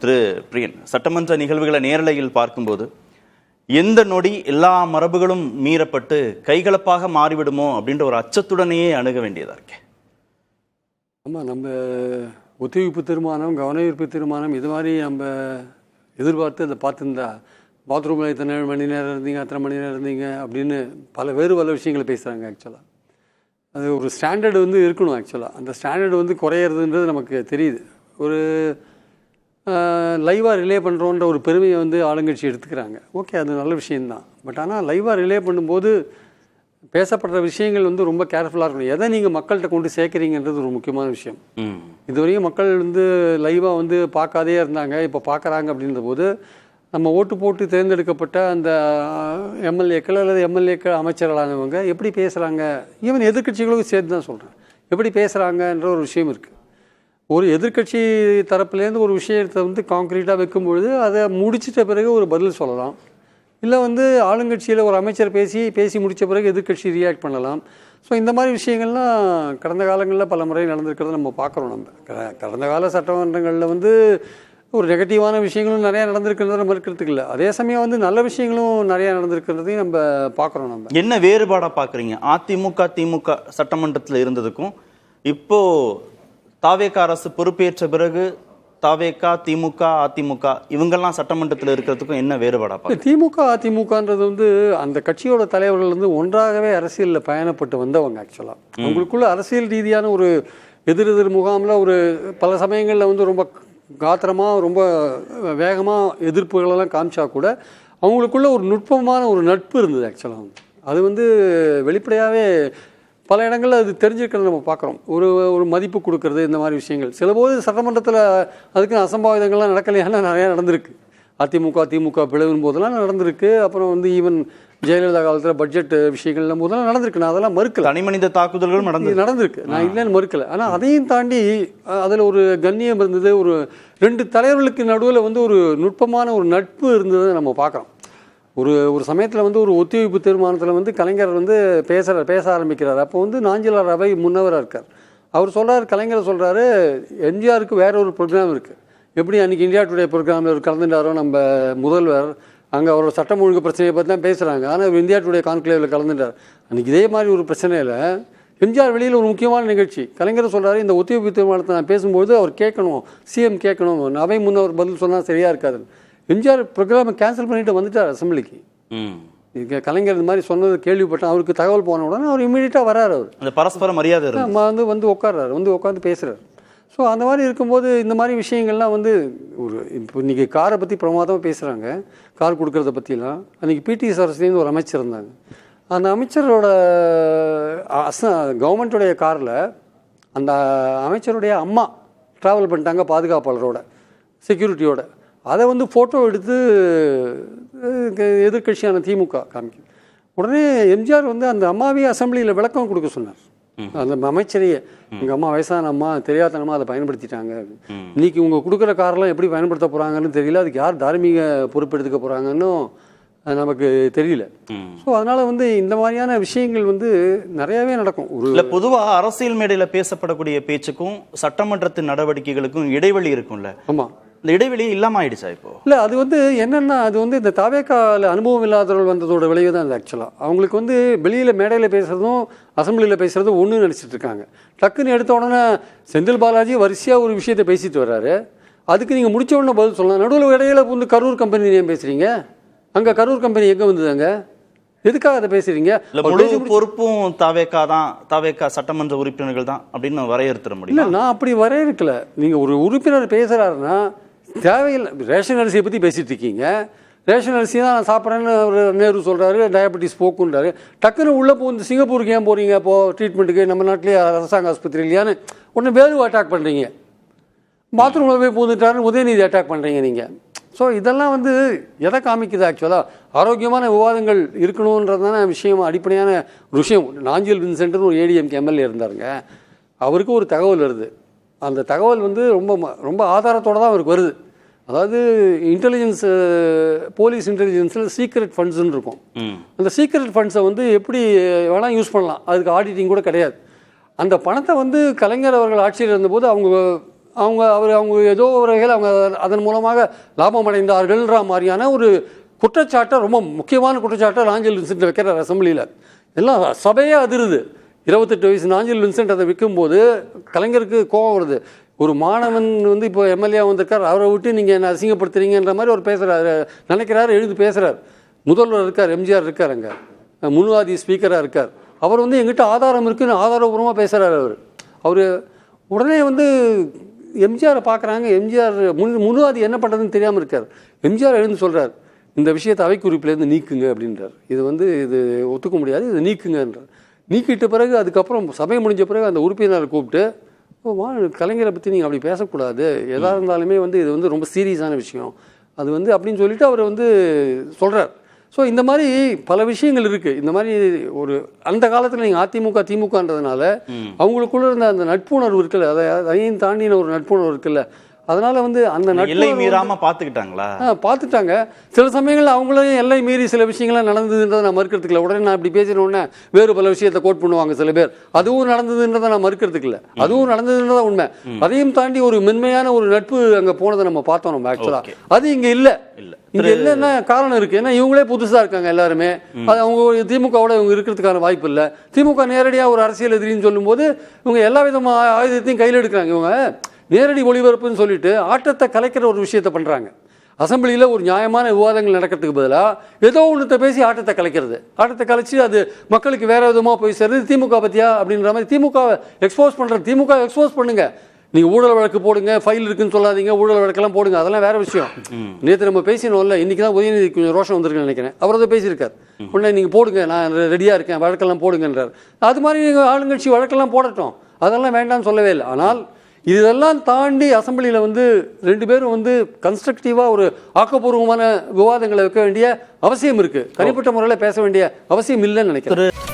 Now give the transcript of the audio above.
திரு பிரியன், சட்டமன்ற நிகழ்வுகளை நேரலையில் பார்க்கும்போது எந்த நொடி எல்லா மரபுகளும் மீறப்பட்டு கைகலப்பாக மாறிவிடுமோ அப்படின்ற ஒரு அச்சத்துடனேயே அணுக வேண்டியதா இருக்கே. ஆமாம், நம்ம ஒத்திவைப்பு தீர்மானம், கவனஈர்ப்பு தீர்மானம் இது மாதிரி நம்ம எதிர்பார்த்து அதை பார்த்துருந்தா பாத்ரூமில் இத்தனை மணி நேரம் இருந்தீங்க, அத்தனை மணி நேரம் இருந்தீங்க அப்படின்னு வேறு பல விஷயங்களை பேசுகிறாங்க. ஆக்சுவலாக அது ஒரு ஸ்டாண்டர்டு இருக்கணும். ஆக்சுவலாக அந்த ஸ்டாண்டர்டு குறையிறதுன்றது நமக்கு தெரியுது. ஒரு லைவாக ரிலே பண்ணுறோன்ற ஒரு பெருமையை ஆளுங்கட்சி எடுத்துக்கிறாங்க. ஓகே, அது நல்ல விஷயந்தான். பட் ஆனால் லைவாக ரிலே பண்ணும்போது பேசப்படுற விஷயங்கள் ரொம்ப கேர்ஃபுல்லாக இருக்கணும். எதை நீங்கள் மக்கள்கிட்ட கொண்டு சேர்க்குறீங்கன்றது ஒரு முக்கியமான விஷயம். இதுவரையும் மக்கள் லைவாக பார்க்காதே இருந்தாங்க, இப்போ பார்க்குறாங்க அப்படின்ற போது நம்ம ஓட்டு போட்டு தேர்ந்தெடுக்கப்பட்ட அந்த எம்எல்ஏக்கள் அல்லது எம்எல்ஏக்கள் அமைச்சர்களானவங்க எப்படி பேசுகிறாங்க, ஈவன் எதிர்கட்சிகளுக்கும் சேர்த்து தான் சொல்கிறேன், எப்படி பேசுகிறாங்கன்ற ஒரு விஷயம் இருக்குது. ஒரு எதிர்கட்சி தரப்புலேருந்து ஒரு விஷயத்தை கான்க்ரீட்டாக வைக்கும்பொழுது அதை முடிச்சிட்ட பிறகு ஒரு பதில் சொல்லலாம். இல்லை ஆளுங்கட்சியில் ஒரு அமைச்சர் பேசி முடித்த பிறகு எதிர்கட்சி ரியாக்ட் பண்ணலாம். ஸோ இந்த மாதிரி விஷயங்கள்லாம் கடந்த காலங்களில் பல முறை நடந்திருக்கிறத நம்ம பார்க்குறோம். நம்ம கடந்த கால சட்டமன்றங்களில் ஒரு நெகட்டிவான விஷயங்களும் நிறையா நடந்திருக்கிறத நம்ம இருக்கிறதுக்கு இல்லை. அதே சமயம் நல்ல விஷயங்களும் நிறையா நடந்திருக்கிறதையும் நம்ம பார்க்குறோம். நம்ம என்ன வேறுபாடாக பார்க்குறீங்க அதிமுக திமுக சட்டமன்றத்தில் இருந்ததுக்கும் இப்போது தாவேகா அரசு பொறுப்பேற்ற பிறகு தாவேகா திமுக அதிமுக இவங்கெல்லாம் சட்டமன்றத்தில் இருக்கிறதுக்கும் என்ன வேறுபாடா? திமுக அதிமுகன்றது அந்த கட்சியோட தலைவர்கள் ஒன்றாகவே அரசியலில் பயணப்பட்டு வந்தவங்க. ஆக்சுவலாக அவங்களுக்குள்ள அரசியல் ரீதியான ஒரு எதிர் முகாமில் ஒரு பல சமயங்களில் ரொம்ப காத்திரமாக ரொம்ப வேகமாக எதிர்ப்புகளெல்லாம் காமிச்சா கூட அவங்களுக்குள்ள ஒரு நுட்பமான ஒரு நட்பு இருந்தது. ஆக்சுவலாக அது வெளிப்படையாகவே பல இடங்களில் அது தெரிஞ்சிருக்கிறது நம்ம பார்க்குறோம். ஒரு மதிப்பு கொடுக்கறது, இந்த மாதிரி விஷயங்கள் சில போது சட்டமன்றத்தில் அதுக்கு அசம்பாவிதங்கள்லாம் நடக்கலையானா நிறையா நடந்திருக்கு. அதிமுக திமுக பிளவின் போதெல்லாம் நடந்திருக்கு. அப்புறம் ஈவன் ஜெயலலிதா காலத்தில் பட்ஜெட் விஷயங்கள்லாம் போதெல்லாம் நடந்திருக்கு. நான் அதெல்லாம் மறுக்கல. தனிமனித தாக்குதல்கள் நடந்திருக்கு, நான் இல்லைன்னு மறுக்கலை. ஆனால் அதையும் தாண்டி அதில் ஒரு கண்ணியம் இருந்தது. ஒரு ரெண்டு தலைவர்களுக்கு நடுவில் ஒரு நுட்பமான ஒரு நட்பு இருந்ததை நம்ம பார்க்குறோம். ஒரு சமயத்தில் ஒரு ஒத்திவைப்பு தீர்மானத்தில் கலைஞர் பேச ஆரம்பிக்கிறார். அப்போ நாஞ்சிலார் அவை முன்னவராக இருக்கார். அவர் சொல்கிறார், கலைஞர் சொல்கிறாரு, எம்ஜிஆருக்கு வேற ஒரு ப்ரோக்ராம் இருக்குது. எப்படி அன்றைக்கி இந்தியா டுடே ப்ரோக்ராமில் கலந்துட்டாரோ நம்ம முதல்வர், அங்கே அவரோட சட்டம் ஒழுங்கு பிரச்சனையை பற்றி தான் பேசுகிறாங்க. ஆனால் அவர் இந்தியா டுடே கான்க்ளேவில் கலந்துட்டார். அன்றைக்கி இதே மாதிரி ஒரு பிரச்சனையில் எம்ஜிஆர் வெளியில் ஒரு முக்கியமான நிகழ்ச்சி. கலைஞர் சொல்கிறாரு, இந்த ஒத்திவைப்பு தீர்மானத்தை நான் பேசும்போது அவர் கேட்கணும், சிஎம் கேட்கணும், அவை முன்னவர் பதில் சொன்னால் சரியாக இருக்காது. எம்ஜிஆர் ப்ரோக்ராமை கேன்சல் பண்ணிட்டு வந்துட்டார் அசம்பிளிக்கு. கலைஞர் இந்த மாதிரி சொன்னது கேள்விப்பட்டேன். அவருக்கு தகவல் போன உடனே அவர் இமீடியட்டாக வர்றாரு. அவர் அந்த பரஸ்பர மரியாதை உட்கார்றாரு, உட்காந்து பேசுகிறார். ஸோ அந்த மாதிரி இருக்கும்போது இந்த மாதிரி விஷயங்கள்லாம் ஒரு இப்போ இன்றைக்கி காரை பற்றி பிரமாதமாக பேசுகிறாங்க, கார் கொடுக்குறத பற்றிலாம். அன்றைக்கி பிடி சரஸ்வதினு ஒரு அமைச்சர் இருந்தாங்க. அந்த அமைச்சரோட கவர்மெண்ட்டுடைய காரில் அந்த அமைச்சருடைய அம்மா ட்ராவல் பண்ணிட்டாங்க பாதுகாப்பாளரோட, செக்யூரிட்டியோட. அதை ஃபோட்டோ எடுத்து எதிர்கட்சியான திமுக காமிக்கும். உடனே எம்ஜிஆர் அந்த அம்மாவையே அசம்பிளியில் விளக்கம் கொடுக்க சொன்னார். அந்த அமைச்சரையே, எங்கள் அம்மா வயசான அம்மா தெரியாதனமாக அதை பயன்படுத்திட்டாங்க, இன்னைக்கு உங்கள் கொடுக்குற காரெல்லாம் எப்படி பயன்படுத்த போகிறாங்கன்னு தெரியல, அதுக்கு யார் தார்மீக பொறுப்பெடுத்துக்க போகிறாங்கன்னு நமக்கு தெரியல. ஸோ அதனால் இந்த மாதிரியான விஷயங்கள் நிறையாவே நடக்கும். இல்லை, பொதுவாக அரசியல் மேடையில் பேசப்படக்கூடிய பேச்சுக்கும் சட்டமன்றத்தின் நடவடிக்கைகளுக்கும் இடைவெளி இருக்கும்ல. ஆமாம், இந்த இடைவெளி இல்லாமல் ஆயிடுச்சா இப்போ? இல்லை, அது என்னென்னா அது இந்த தாவேக்கால அனுபவம் இல்லாதவர்கள் வந்ததோட விளைவு தான் அது. ஆக்சுவலாக அவங்களுக்கு வெளியில் மேடையில் பேசுகிறதும் அசம்பிளியில் பேசுகிறதும் ஒன்று நினச்சிட்டு இருக்காங்க. டக்குன்னு எடுத்த உடனே செந்தில் பாலாஜி வரிசையாக ஒரு விஷயத்தை பேசிட்டு வர்றாரு, அதுக்கு நீங்கள் முடிச்ச உடனே பதில் சொல்லலாம். நடுவில் இடையில கரூர் கம்பெனி ஏன் பேசுகிறீங்க? அங்கே கரூர் கம்பெனி எங்கே வந்ததுங்க? எதுக்காக அதை பேசுறீங்க? பொறுப்பும் தாவேக்கா சட்டமன்ற உறுப்பினர்கள் தான் அப்படின்னு வரையறுத்துற முடியும்? இல்லை, நான் அப்படி வரையறுக்கல. நீங்கள் ஒரு உறுப்பினர் பேசுகிறாருன்னா தேவையில்லை. ரேஷன் அரிசியை பற்றி பேசிகிட்டு இருக்கீங்க, ரேஷன் அரிசி தான் நான் சாப்பிட்றேன்னு நேரு சொல்கிறாரு, டயபெட்டிஸ் போக்குன்றாரு. டக்குன்னு உள்ளே சிங்கப்பூருக்கு ஏன் போகிறீங்க இப்போது ட்ரீட்மெண்ட்டுக்கு, நம்ம நாட்டிலேயே அரசாங்க ஆஸ்பத்திரி இல்லையான்னு ஒன்று வேறு அட்டாக் பண்ணுறீங்க. பாத்ரூமில் போய் பூந்துட்டாருன்னு உதயநிதி அட்டாக் பண்ணுறீங்க நீங்கள். ஸோ இதெல்லாம் எதை காமிக்குது? ஆக்சுவலாக ஆரோக்கியமான விவாதங்கள் இருக்கணுன்றதான விஷயம், அடிப்படையான ஒரு விஷயம். நாஞ்சில் வின்சென்ட்னு ஒரு ஏடிஎம்கே எம்எல்ஏ இருந்தாருங்க. அவருக்கு ஒரு தகவல் வருது. அந்த தகவல் ரொம்ப ரொம்ப ஆதாரத்தோடு தான் அவருக்கு வருது. அதாவது இன்டெலிஜென்ஸ், போலீஸ் இன்டெலிஜென்ஸில் சீக்ரெட் ஃபண்ட்ஸ்ன்னு இருக்கும். அந்த சீக்ரெட் ஃபண்ட்ஸை எப்படி வேணால் யூஸ் பண்ணலாம், அதுக்கு ஆடிட்டிங் கூட கிடையாது. அந்த பணத்தை கலைஞர் அவர்கள் ஆட்சியில் இருந்தபோது அவங்க அவங்க ஏதோ ஒரு வகையில் அவங்க அதன் மூலமாக லாபம் அடைந்தார்கள்ன்ற மாதிரியான ஒரு குற்றச்சாட்டை, ரொம்ப முக்கியமான குற்றச்சாட்டை நாஞ்சில் வின்சென்ட் வைக்கிறார் அசம்பிளியில். எல்லாம் சபையே அதிருது. 28 வயசு நாஞ்சில் வின்சென்ட் அதை விற்கும்போது கலைஞருக்கு கோபம் வருது. ஒரு மாணவன் வந்து இப்போ எம்எல்ஏ வந்திருக்கார், அவரை விட்டு நீங்கள் என்ன அசிங்கப்படுத்துறீங்கன்ற மாதிரி ஒரு பேசுகிறாரு, நினைக்கிறாரு, எழுந்து பேசுகிறார். முதல்வர் இருக்கார், எம்ஜிஆர் இருக்கார், அங்கே முன்வாதி ஸ்பீக்கராக இருக்கார். அவர் வந்து எங்கிட்ட ஆதாரம் இருக்குன்னு ஆதாரபூர்வமாக பேசுகிறார். அவர் உடனே வந்து எம்ஜிஆரை பார்க்குறாங்க. எம்ஜிஆர் முன்வாதி என்ன பண்ணுறதுன்னு தெரியாமல் இருக்கார். எம்ஜிஆர் எழுந்து சொல்கிறார், இந்த விஷயத்தை அவை குறிப்பிலேருந்து நீக்குங்க அப்படின்றார். இது வந்து இது ஒத்துக்க முடியாது, இதை நீக்குங்கன்றார். நீக்கிட்ட பிறகு அதுக்கப்புறம் சபை முடிஞ்ச பிறகு அந்த உறுப்பினரை கூப்பிட்டு, கலைஞரை பற்றி நீங்கள் அப்படி பேசக்கூடாது, எதாக இருந்தாலுமே வந்து இது வந்து ரொம்ப சீரியஸான விஷயம் அது வந்து அப்படின்னு சொல்லிட்டு அவர் வந்து சொல்கிறார். ஸோ இந்த மாதிரி பல விஷயங்கள் இருக்குது. இந்த மாதிரி ஒரு அந்த காலத்தில் நீங்கள் அதிமுக திமுகன்றதுனால அவங்களுக்குள்ள இருந்த அந்த நட்புணர்வு இருக்குல்ல, அதையும் தாண்டின ஒரு நட்புணர்வு இருக்குல்ல, அதனால வந்து அந்த எல்லை மீறாம பாத்துக்கிட்டாங்களா? பார்த்துட்டாங்க. சில சமயங்கள் அவங்களையும் எல்லை மீறி சில விஷயங்கள்லாம் நடந்ததுன்றதை நான் மறுக்கிறதுக்கு இல்லை. உடனே நான் இப்படி பேசினோடனே வேறு பல விஷயத்தை கோட் பண்ணுவாங்க சில பேர். அதுவும் நடந்ததுன்றதை நான் மறுக்கிறதுக்கு இல்லை, அதுவும் நடந்ததுன்றதா உண்மை. அதையும் தாண்டி ஒரு மென்மையான ஒரு நட்பு அங்கே போனதை நம்ம பார்த்தோம். நம்ம ஆக்சுவலா அது இங்கே இல்லை. இங்க என்ன காரணம் இருக்கு? ஏன்னா இவங்களே புதுசா இருக்காங்க எல்லாருமே. அது அவங்க திமுகவோட இவங்க இருக்கிறதுக்கான வாய்ப்பு இல்லை. திமுக நேரடியாக ஒரு அரசியல் எதிரின்னு சொல்லும்போது இவங்க எல்லா விதமான ஆயுதத்தையும் கையில் எடுக்கிறாங்க. இவங்க நேரடி ஒளிபரப்புன்னு சொல்லிட்டு ஆட்டத்தை கலைக்கிற ஒரு விஷயத்தை பண்ணுறாங்க. அசம்பிளியில் ஒரு நியாயமான விவாதங்கள் நடக்கிறதுக்கு பதிலாக ஏதோ ஒன்றத்தை பேசி ஆட்டத்தை கலைக்கிறது. ஆட்டத்தை கலைச்சி அது மக்களுக்கு வேற விதமாக போய் சேருது. திமுக பற்றியா அப்படின்ற மாதிரி திமுகவை எக்ஸ்போஸ் பண்ணுறது. திமுக எக்ஸ்போஸ் பண்ணுங்க, நீங்கள் ஊழல் வழக்கு போடுங்க, ஃபைல் இருக்குன்னு சொல்லாதீங்க, ஊழல் வழக்கெல்லாம் போடுங்க, அதெல்லாம் வேற விஷயம். நேற்று நம்ம பேசினோம்ல, இன்னைக்கு தான் உதயநிதி கொஞ்சம் ரோஷம் வந்திருக்குன்னு நினைக்கிறேன். அவர் அதை பேசியிருக்கார். உடனே நீங்கள் போடுங்க, நான் ரெடியாக இருக்கேன், வழக்கெல்லாம் போடுங்கன்றார். அது மாதிரி நீங்கள் ஆளுங்கட்சி வழக்கெல்லாம் போடட்டும், அதெல்லாம் வேண்டாம்னு சொல்லவே இல்லை. ஆனால் இதெல்லாம் தாண்டி அசம்பிளியில் வந்து ரெண்டு பேரும் வந்து கன்ஸ்ட்ரக்டிவாக ஒரு ஆக்கப்பூர்வமான விவாதங்களை வைக்க வேண்டிய அவசியம் இருக்குது. தனிப்பட்ட முறையில் பேச வேண்டிய அவசியம் இல்லைன்னு நினைக்கிறேன்.